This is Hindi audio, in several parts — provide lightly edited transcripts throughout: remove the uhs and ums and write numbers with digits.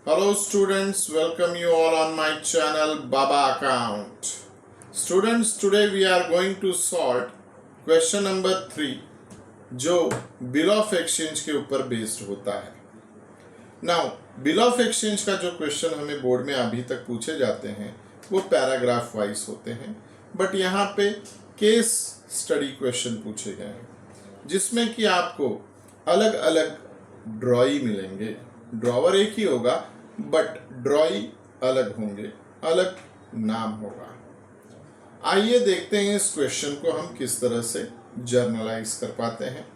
Hello students, welcome you all on my channel Baba Account. Students, today we are going to solve question number 3 जो बिल ऑफ एक्सचेंज के ऊपर बेस्ड होता है। नाउ बिल ऑफ एक्सचेंज का जो क्वेश्चन हमें बोर्ड में अभी तक पूछे जाते हैं वो पैराग्राफ वाइज होते हैं, बट यहाँ पे केस स्टडी क्वेश्चन पूछे गए हैं जिसमें कि आपको अलग अलग ड्रॉई मिलेंगे। ड्रॉवर एक ही होगा बट ड्रॉई अलग होंगे, अलग नाम होगा। आइए देखते हैं इस क्वेश्चन को हम किस तरह से जर्नलाइज कर पाते हैं।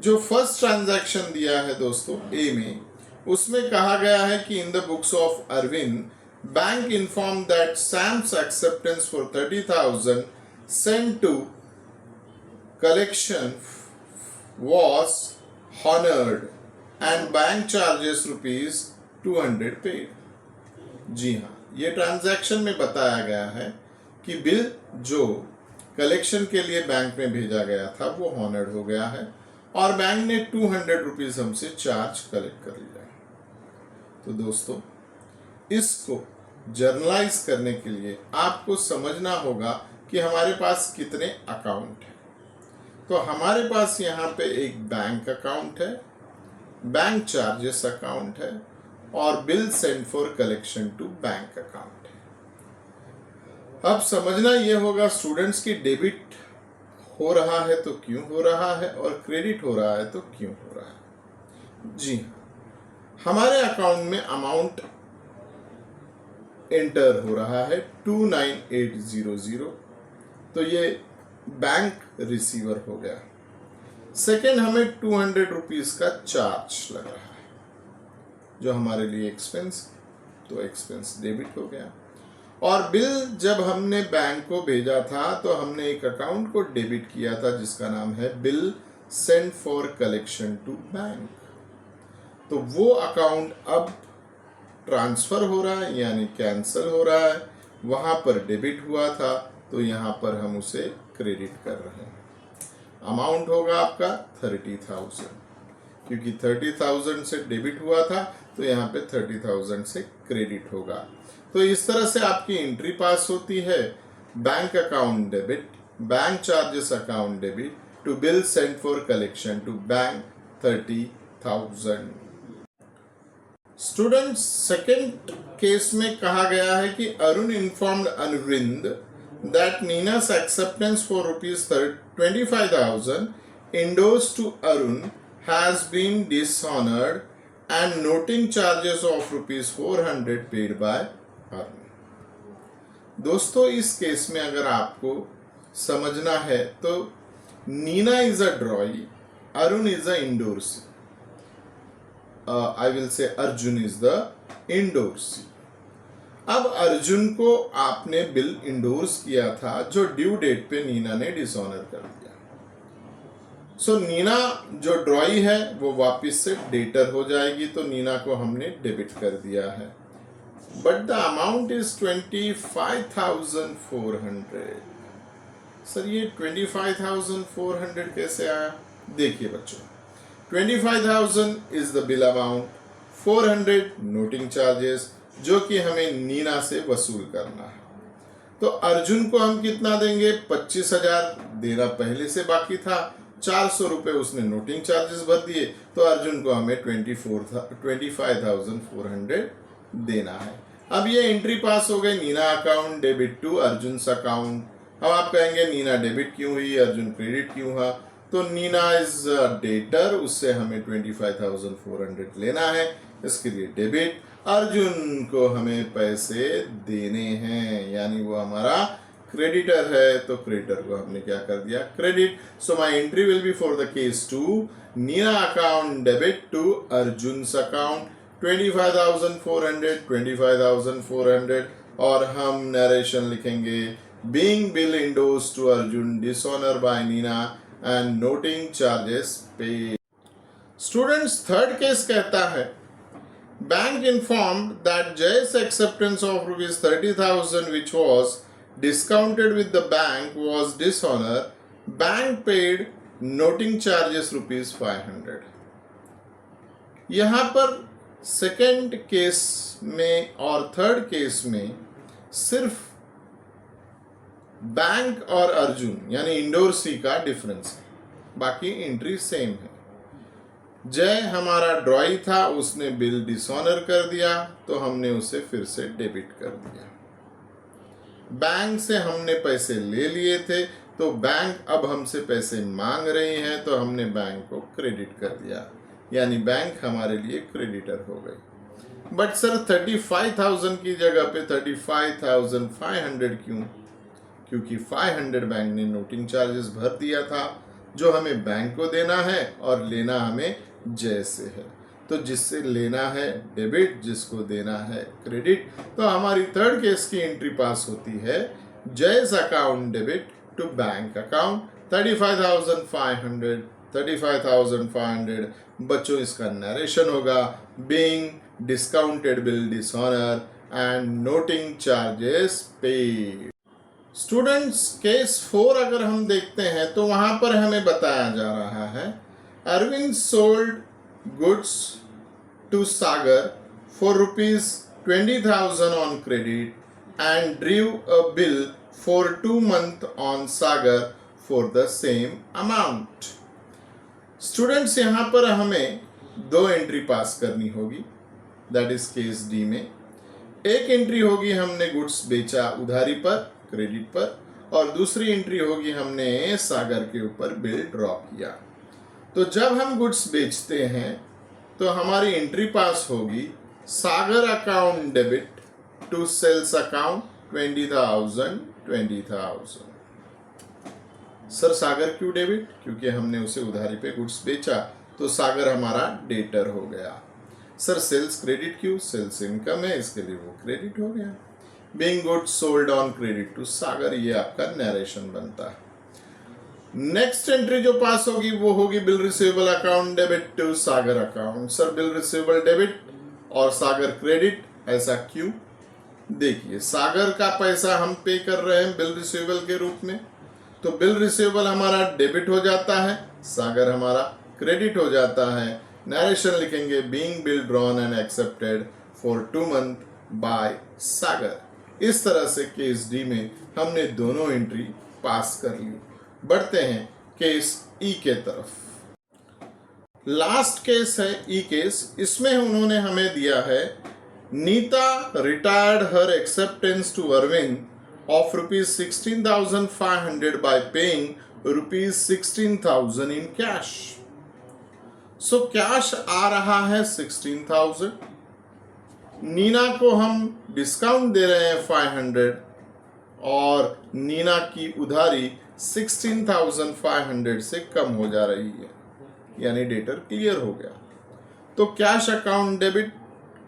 जो फर्स्ट ट्रांजैक्शन दिया है दोस्तों ए में, उसमें कहा गया है कि in the books of Arvind bank inform that Sam's acceptance for 30,000 sent to collection was honored and bank charges rupees 200 paid। जी हाँ, ये ट्रांजैक्शन में बताया गया है कि बिल जो कलेक्शन के लिए बैंक में भेजा गया था वो हॉनर्ड हो गया है और बैंक ने 200 रुपीज हमसे चार्ज कलेक्ट कर लिया है। तो दोस्तों, इसको जर्नलाइज करने के लिए आपको समझना होगा कि हमारे पास कितने अकाउंट हैं। तो हमारे पास यहाँ पे एक बैंक अकाउंट है, बैंक चार्जेस अकाउंट है और bill sent for collection to bank account है। अब समझना ये होगा स्टूडेंट्स की डेबिट हो रहा है तो क्यों हो रहा है और क्रेडिट हो रहा है तो क्यों हो रहा है। जी हाँ, हमारे अकाउंट में अमाउंट एंटर हो रहा है 29800, तो ये बैंक रिसीवर हो गया। सेकेंड, हमें 200 रुपीज का चार्ज लग रहा है जो हमारे लिए एक्सपेंस, तो एक्सपेंस डेबिट हो गया। और बिल जब हमने बैंक को भेजा था तो हमने एक अकाउंट को डेबिट किया था जिसका नाम है bill sent for collection to bank. तो वो अकाउंट अब ट्रांसफर हो रहा है यानी कैंसिल हो रहा है, वहां पर डेबिट हुआ था तो यहाँ पर हम उसे क्रेडिट कर रहे हैं। अमाउंट होगा आपका 30,000, क्योंकि 30,000 से डेबिट हुआ था तो यहाँ पे 30,000 से क्रेडिट होगा। तो इस तरह से आपकी एंट्री पास होती है, bank account debit, bank charges account debit to bill sent for collection to bank 30,000। Students, second case में कहा गया है कि Arun informed Arvind that Nina's acceptance for rupees 25,000 endorsed to Arun has been dishonored and noting charges of rupees 400 paid by Arun। दोस्तों, इस केस में अगर आपको समझना है तो Nina is a drawee, Arun is an endorsee, I will say Arjun is the endorsee. अब अर्जुन को आपने बिल इंडोर्स किया था जो ड्यू डेट पे नीना ने डिसऑनर कर दिया। सो नीना जो ड्रॉई है वो वापस से डेटर हो जाएगी, तो नीना को हमने डेबिट कर दिया है, but the amount is 25,400। Sir ये 25,400 कैसे आया? देखिए बच्चों, 25,000 is the bill amount, 400 noting charges जो कि हमें नीना से वसूल करना है। तो अर्जुन को हम कितना देंगे? 25,000 देना पहले से बाकी था, 400 रुपए उसने नोटिंग चार्जेस भर दिए, तो अर्जुन को हमें 25,400 देना है। अब ये एंट्री पास हो गई, Nina account debit to Arjun account. अब आप कहेंगे नीना डेबिट क्यों हुई, अर्जुन क्रेडिट क्यों हुआ? तो नीना इज डेटर, उससे हमें 25,400 लेना है, इसके लिए डेबिट। अर्जुन को हमें पैसे देने हैं यानी वो हमारा क्रेडिटर है, तो क्रेडिटर को हमने क्या कर दिया? Credit. So my entry will be for the case 2, Nina account debit to Arjun account 25,400, 25,400, और हम नरेशन लिखेंगे being bill endorsed to Arjun, dishonour by Nina and noting charges paid. Students, third case कहता है bank informed that Jay's acceptance of rupees 30,000 which was discounted with the bank was dishonor. Bank paid noting charges rupees 500। यहाँ पर सेकंड केस में और थर्ड केस में सिर्फ बैंक और अर्जुन यानी इंडोर सी का डिफरेंस है, बाकी एंट्री सेम है। जय हमारा ड्रॉई था, उसने बिल डिसऑनर कर दिया तो हमने उसे फिर से डेबिट कर दिया। बैंक से हमने पैसे ले लिए थे तो बैंक अब हमसे पैसे मांग रही है तो हमने बैंक को क्रेडिट कर दिया, यानी बैंक हमारे लिए क्रेडिटर हो गई। बट सर 35,000 की जगह पे 35,500 क्यों? क्योंकि 500 बैंक ने नोटिंग चार्जेस भर दिया था जो हमें बैंक को देना है और लेना हमें जय से है। तो जिससे लेना है डेबिट, जिसको देना है क्रेडिट, तो हमारी थर्ड केस की एंट्री पास होती है Jai's account debit to bank account 35,500। बच्चों इसका नरेशन होगा being discounted bill dishonour and noting charges paid. Students case 4 अगर हम देखते हैं तो वहां पर हमें बताया जा रहा है Arvind sold goods to Sagar for rupees 20,000 on credit and drew a bill for 2 months on Sagar for the same amount. Students यहाँ पर हमें 2 एंट्री पास करनी होगी, दैट इज केस डी में। एक एंट्री होगी हमने गुड्स बेचा उधारी पर, क्रेडिट पर, और दूसरी एंट्री होगी हमने सागर के ऊपर बिल ड्रॉ किया। तो जब हम गुड्स बेचते हैं तो हमारी एंट्री पास होगी Sagar account debit to sales account 20,000। Sir Sagar क्यों डेबिट? क्योंकि हमने उसे उधारी पे गुड्स बेचा तो सागर हमारा डेटर हो गया। सर सेल्स क्रेडिट क्यों? सेल्स इनकम है, इसके लिए वो क्रेडिट हो गया। Being goods sold on credit to Sagar, ये आपका नरेशन बनता है। नेक्स्ट एंट्री जो पास होगी वो होगी bill receivable account debit to Sagar account. Sir bill receivable debit और सागर क्रेडिट, ऐसा क्यों? देखिए सागर का पैसा हम पे कर रहे हैं बिल रिसीवेबल के रूप में, तो बिल रिसीवेबल हमारा डेबिट हो जाता है, सागर हमारा क्रेडिट हो जाता है। नरेशन लिखेंगे being bill drawn and accepted for 2 month by Sagar. इस तरह से केस डी में हमने दोनों एंट्री पास कर ली। बढ़ते हैं केस ई के तरफ। लास्ट केस है ई केस। इसमें उन्होंने हमें दिया है Neeta retired her acceptance to Arvind of ₹16,500 by paying ₹16,000 in cash. So cash आ रहा है 16,000, नीना को हम डिस्काउंट दे रहे हैं 500 और नीना की उधारी 16,500 से कम हो जा रही है, यानी डेटर क्लियर हो गया। तो कैश अकाउंट डेबिट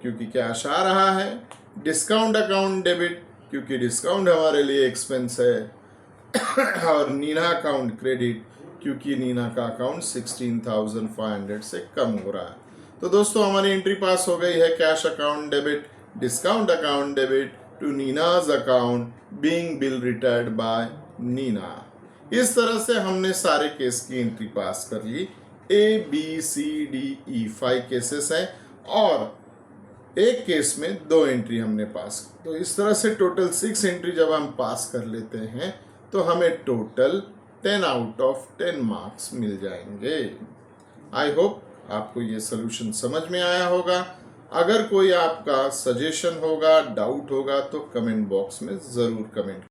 क्योंकि कैश आ रहा है, डिस्काउंट अकाउंट डेबिट क्योंकि डिस्काउंट हमारे लिए एक्सपेंस है, और नीना अकाउंट क्रेडिट क्योंकि नीना का अकाउंट 16,500 से कम हो रहा है। तो दोस्तों हमारी एंट्री पास हो गई है cash account debit, discount account debit to Nina's account being bill retired by Nina. इस तरह से हमने सारे केस की एंट्री पास कर ली। A B C D E 5 cases हैं और एक केस में 2 एंट्री हमने पास की। तो इस तरह से टोटल 6 एंट्री जब हम पास कर लेते हैं तो हमें टोटल 10 आउट ऑफ 10 मार्क्स मिल जाएंगे। आई होप आपको ये सोल्यूशन समझ में आया होगा। अगर कोई आपका सजेशन होगा, डाउट होगा तो कमेंट बॉक्स में ज़रूर कमेंट